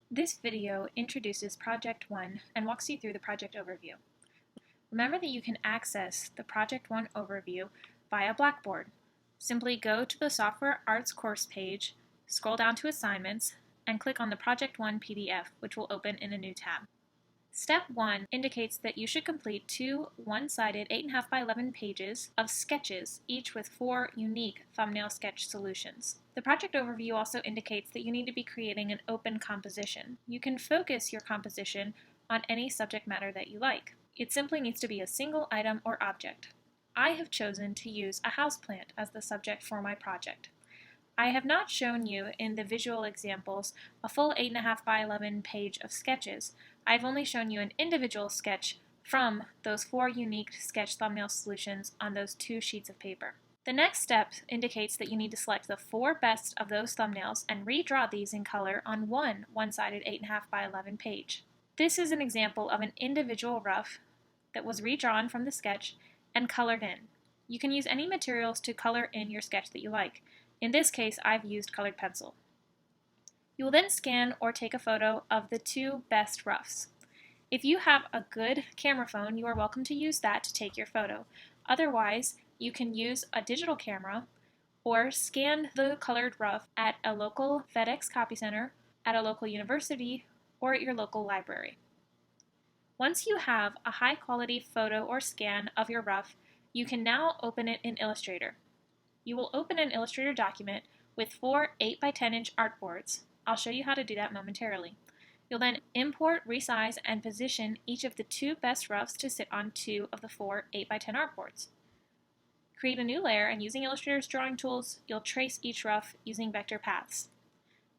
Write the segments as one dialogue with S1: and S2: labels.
S1: This video introduces Project One and walks you through the project overview. Remember that you can access the Project One overview via Blackboard. Simply go to the Software Arts course page, scroll down to Assignments, and click on the Project One PDF, which will open in a new tab. Step 1 indicates that you should complete two one-sided 8.5 by 11 pages of sketches, each with 4 unique thumbnail sketch solutions. The project overview also indicates that you need to be creating an open composition. You can focus your composition on any subject matter that you like. It simply needs to be a single item or object. I have chosen to use a houseplant as the subject for my project. I have not shown you in the visual examples a full 8.5 by 11 page of sketches. I've only shown you an individual sketch from those 4 unique sketch thumbnail solutions on those 2 sheets of paper. The next step indicates that you need to select the 4 best of those thumbnails and redraw these in color on one-sided 8.5 by 11 page. This is an example of an individual rough that was redrawn from the sketch and colored in. You can use any materials to color in your sketch that you like. In this case, I've used colored pencil. You will then scan or take a photo of the 2 best roughs. If you have a good camera phone, you are welcome to use that to take your photo. Otherwise, you can use a digital camera or scan the colored rough at a local FedEx copy center, at a local university, or at your local library. Once you have a high-quality photo or scan of your rough, you can now open it in Illustrator. You will open an Illustrator document with 4 8 by 10 inch artboards. I'll show you how to do that momentarily. You'll then import, resize, and position each of the 2 best roughs to sit on 2 of the 4 8 by 10 artboards. Create a new layer, and using Illustrator's drawing tools, you'll trace each rough using vector paths.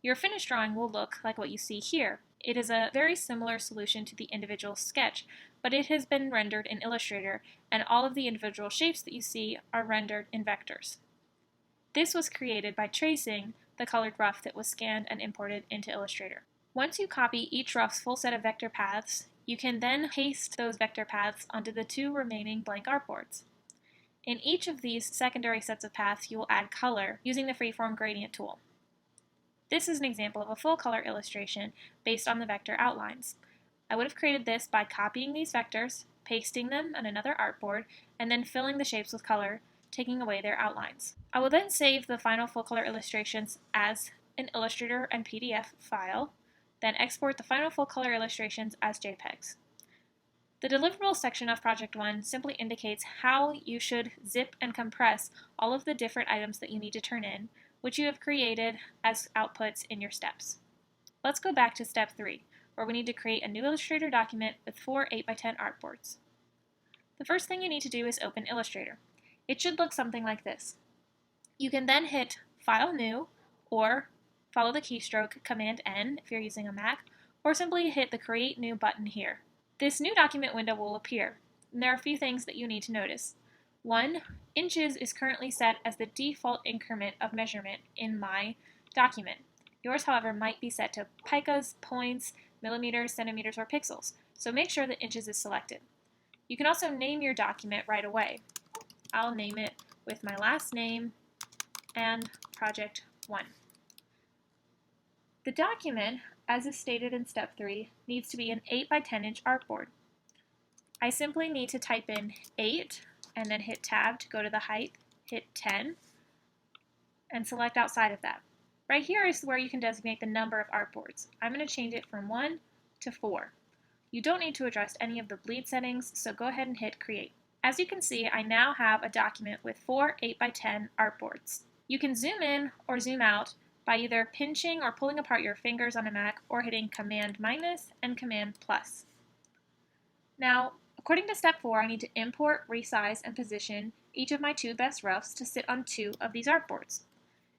S1: Your finished drawing will look like what you see here. It is a very similar solution to the individual sketch, but it has been rendered in Illustrator, and all of the individual shapes that you see are rendered in vectors. This was created by tracing the colored rough that was scanned and imported into Illustrator. Once you copy each rough's full set of vector paths, you can then paste those vector paths onto the 2 remaining blank artboards. In each of these secondary sets of paths, you will add color using the Freeform Gradient tool. This is an example of a full color illustration based on the vector outlines. I would have created this by copying these vectors, pasting them on another artboard, and then filling the shapes with color, taking away their outlines. I will then save the final full color illustrations as an Illustrator and PDF file, then export the final full color illustrations as JPEGs. The deliverable section of Project One simply indicates how you should zip and compress all of the different items that you need to turn in, which you have created as outputs in your steps. Let's go back to step 3, where we need to create a new Illustrator document with 4 8 by 10 artboards. The first thing you need to do is open Illustrator. It should look something like this. You can then hit File New, or follow the keystroke Command N if you're using a Mac, or simply hit the Create New button here. This new document window will appear, and there are a few things that you need to notice. 1. Inches is currently set as the default increment of measurement in my document. Yours, however, might be set to picas, points, millimeters, centimeters, or pixels, so make sure that inches is selected. You can also name your document right away. I'll name it with my last name and Project One. The document, as is stated in step 3, needs to be an 8 by 10 inch artboard. I simply need to type in 8 and then hit Tab to go to the height, hit 10, and select outside of that. Right here is where you can designate the number of artboards. I'm going to change it from 1 to 4. You don't need to adjust any of the bleed settings, so go ahead and hit Create. As you can see, I now have a document with 4 8 by 10 artboards. You can zoom in or zoom out by either pinching or pulling apart your fingers on a Mac or hitting Command- and Command+. Now, according to step 4, I need to import, resize, and position each of my 2 best roughs to sit on 2 of these artboards.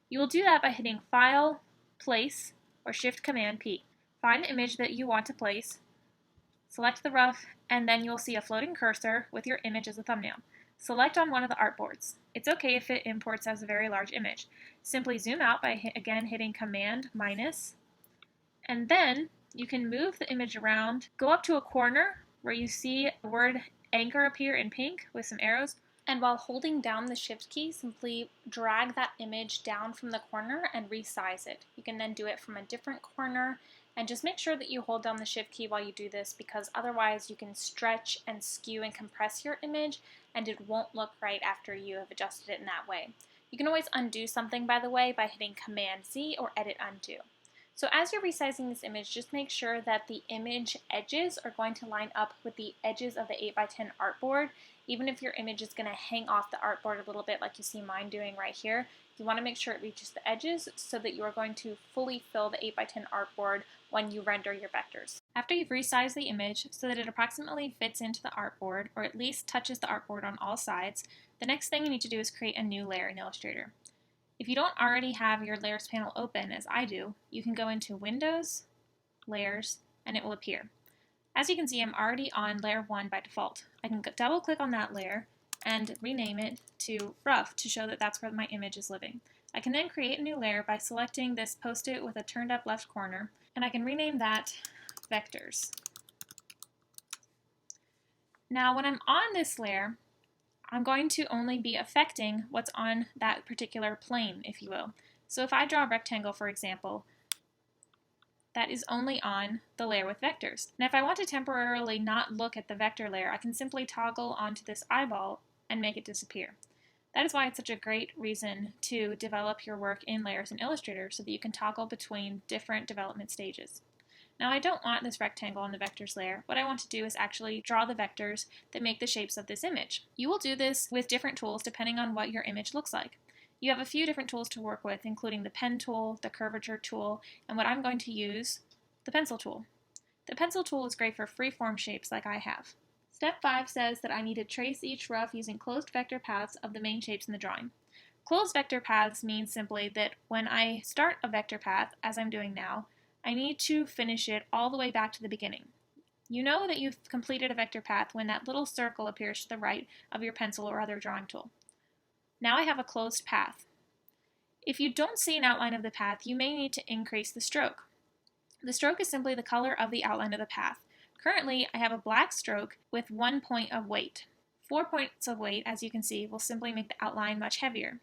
S1: You will do that by hitting File, Place, or Shift-Command-P. Find the image that you want to place, select the rough, and then you'll see a floating cursor with your image as a thumbnail. Select on one of the artboards. It's okay if it imports as a very large image. Simply zoom out by again hitting Command-, and then you can move the image around, go up to a corner where you see the word anchor appear in pink with some arrows, and while holding down the Shift key, simply drag that image down from the corner and resize it. You can then do it from a different corner And just make sure that you hold down the Shift key while you do this, because otherwise you can stretch and skew and compress your image and it won't look right after you have adjusted it in that way. You can always undo something, by the way, by hitting Command Z or Edit Undo. So as you're resizing this image, just make sure that the image edges are going to line up with the edges of the 8x10 artboard. Even if your image is going to hang off the artboard a little bit like you see mine doing right here, you want to make sure it reaches the edges so that you are going to fully fill the 8x10 artboard when you render your vectors. After you've resized the image so that it approximately fits into the artboard, or at least touches the artboard on all sides, the next thing you need to do is create a new layer in Illustrator. If you don't already have your Layers panel open, as I do, you can go into Windows, Layers, and it will appear. As you can see, I'm already on Layer 1 by default. I can double click on that layer and rename it to Rough to show that that's where my image is living. I can then create a new layer by selecting this post-it with a turned up left corner, and I can rename that Vectors. Now when I'm on this layer, I'm going to only be affecting what's on that particular plane, if you will. So if I draw a rectangle, for example, that is only on the layer with vectors. Now if I want to temporarily not look at the vector layer, I can simply toggle onto this eyeball and make it disappear. That is why it's such a great reason to develop your work in Layers in Illustrator, so that you can toggle between different development stages. Now I don't want this rectangle on the vectors layer. What I want to do is actually draw the vectors that make the shapes of this image. You will do this with different tools depending on what your image looks like. You have a few different tools to work with, including the pen tool, the curvature tool, and what I'm going to use, the pencil tool. The pencil tool is great for free-form shapes like I have. Step 5 says that I need to trace each rough using closed vector paths of the main shapes in the drawing. Closed vector paths means simply that when I start a vector path, as I'm doing now, I need to finish it all the way back to the beginning. You know that you've completed a vector path when that little circle appears to the right of your pencil or other drawing tool. Now I have a closed path. If you don't see an outline of the path, you may need to increase the stroke. The stroke is simply the color of the outline of the path. Currently, I have a black stroke with 1 point of weight. 4 points of weight, as you can see, will simply make the outline much heavier.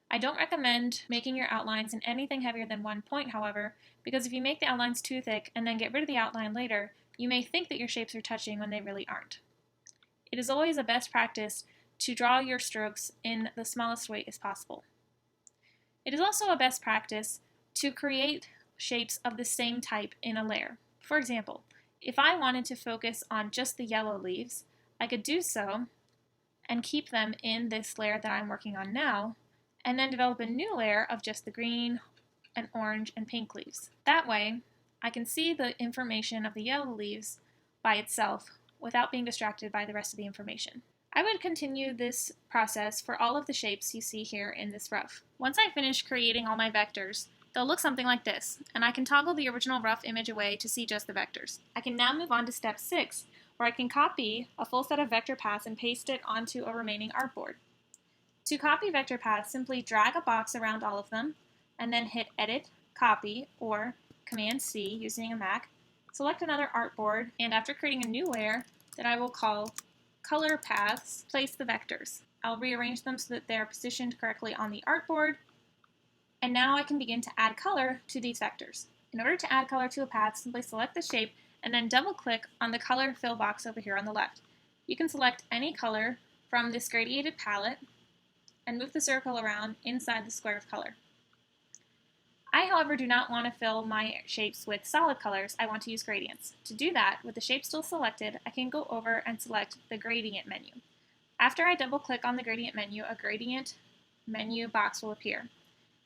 S1: I don't recommend making your outlines in anything heavier than 1 point, however, because if you make the outlines too thick and then get rid of the outline later, you may think that your shapes are touching when they really aren't. It is always a best practice to draw your strokes in the smallest weight as possible. It is also a best practice to create shapes of the same type in a layer. For example, if I wanted to focus on just the yellow leaves, I could do so and keep them in this layer that I'm working on now, and then develop a new layer of just the green and orange and pink leaves. That way, I can see the information of the yellow leaves by itself without being distracted by the rest of the information. I would continue this process for all of the shapes you see here in this rough. Once I finish creating all my vectors, they'll look something like this, and I can toggle the original rough image away to see just the vectors. I can now move on to step 6, where I can copy a full set of vector paths and paste it onto a remaining artboard. To copy vector paths, simply drag a box around all of them, and then hit Edit, Copy, or Command-C using a Mac. Select another artboard, and after creating a new layer that I will call Color Paths, place the vectors. I'll rearrange them so that they are positioned correctly on the artboard, and now I can begin to add color to these vectors. In order to add color to a path, simply select the shape and then double-click on the color fill box over here on the left. You can select any color from this gradiated palette and move the circle around inside the square of color. I, however, do not want to fill my shapes with solid colors. I want to use gradients. To do that, with the shape still selected, I can go over and select the gradient menu. After I double-click on the gradient menu, a gradient menu box will appear.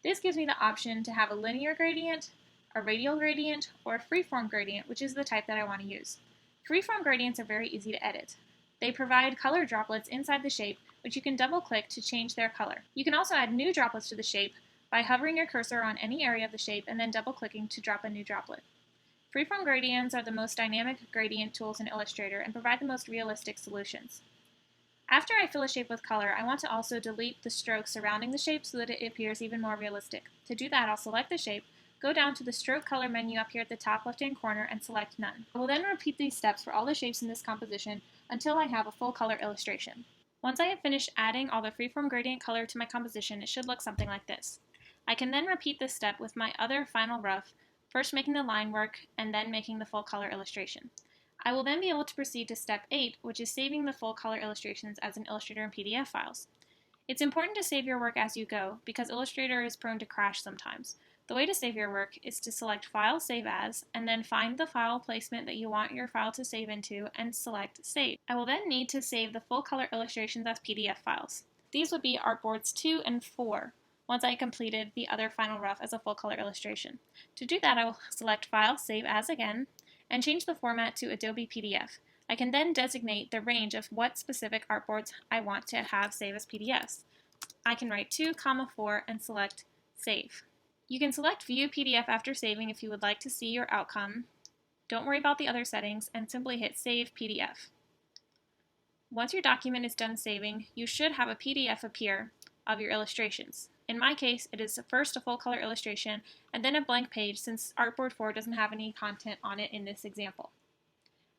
S1: This gives me the option to have a linear gradient, a radial gradient, or a freeform gradient, which is the type that I want to use. Freeform gradients are very easy to edit. They provide color droplets inside the shape, which you can double-click to change their color. You can also add new droplets to the shape by hovering your cursor on any area of the shape and then double-clicking to drop a new droplet. Freeform gradients are the most dynamic gradient tools in Illustrator and provide the most realistic solutions. After I fill a shape with color, I want to also delete the strokes surrounding the shape so that it appears even more realistic. To do that, I'll select the shape, go down to the Stroke Color menu up here at the top left-hand corner, and select None. I will then repeat these steps for all the shapes in this composition until I have a full color illustration. Once I have finished adding all the freeform gradient color to my composition, it should look something like this. I can then repeat this step with my other final rough first making the line work and then making the full color illustration. I will then be able to proceed to step 8, which is saving the full color illustrations as an Illustrator and PDF files. It's important to save your work as you go because Illustrator is prone to crash sometimes. The way to save your work is to select File, Save As, and then find the file placement that you want your file to save into and select Save. I will then need to save the full color illustrations as PDF files. These would be Artboards 2 and 4 once I completed the other final rough as a full color illustration. To do that, I will select File, Save As again, and change the format to Adobe PDF. I can then designate the range of what specific artboards I want to have save as PDFs. I can write 2, 4 and select Save. You can select View PDF after saving if you would like to see your outcome. Don't worry about the other settings and simply hit Save PDF. Once your document is done saving, you should have a PDF appear of your illustrations. In my case, it is first a full color illustration and then a blank page since Artboard 4 doesn't have any content on it in this example.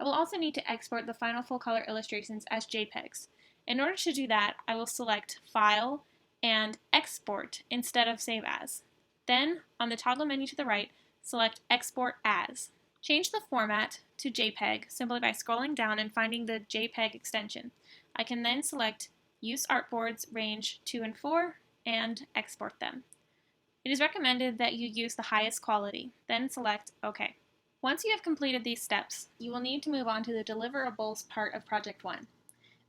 S1: I will also need to export the final full color illustrations as JPEGs. In order to do that, I will select File and Export instead of Save As. Then, on the toggle menu to the right, select Export As. Change the format to JPEG simply by scrolling down and finding the JPEG extension. I can then select Use Artboards range 2 and 4 and export them. It is recommended that you use the highest quality, then select OK. Once you have completed these steps, you will need to move on to the deliverables part of Project 1.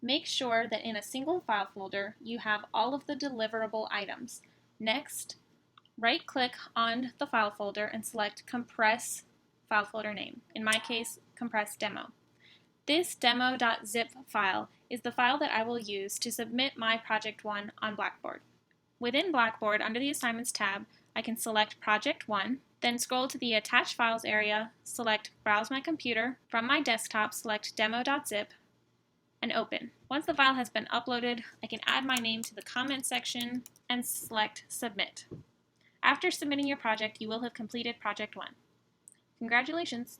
S1: Make sure that in a single file folder you have all of the deliverable items. Next, right-click on the file folder and select Compress File Folder Name, in my case, Compress Demo. This demo.zip file is the file that I will use to submit my Project 1 on Blackboard. Within Blackboard, under the Assignments tab, I can select Project 1, then scroll to the Attached Files area, select Browse My Computer, from my desktop select demo.zip, and open. Once the file has been uploaded, I can add my name to the comment section and select Submit. After submitting your project, you will have completed Project 1. Congratulations!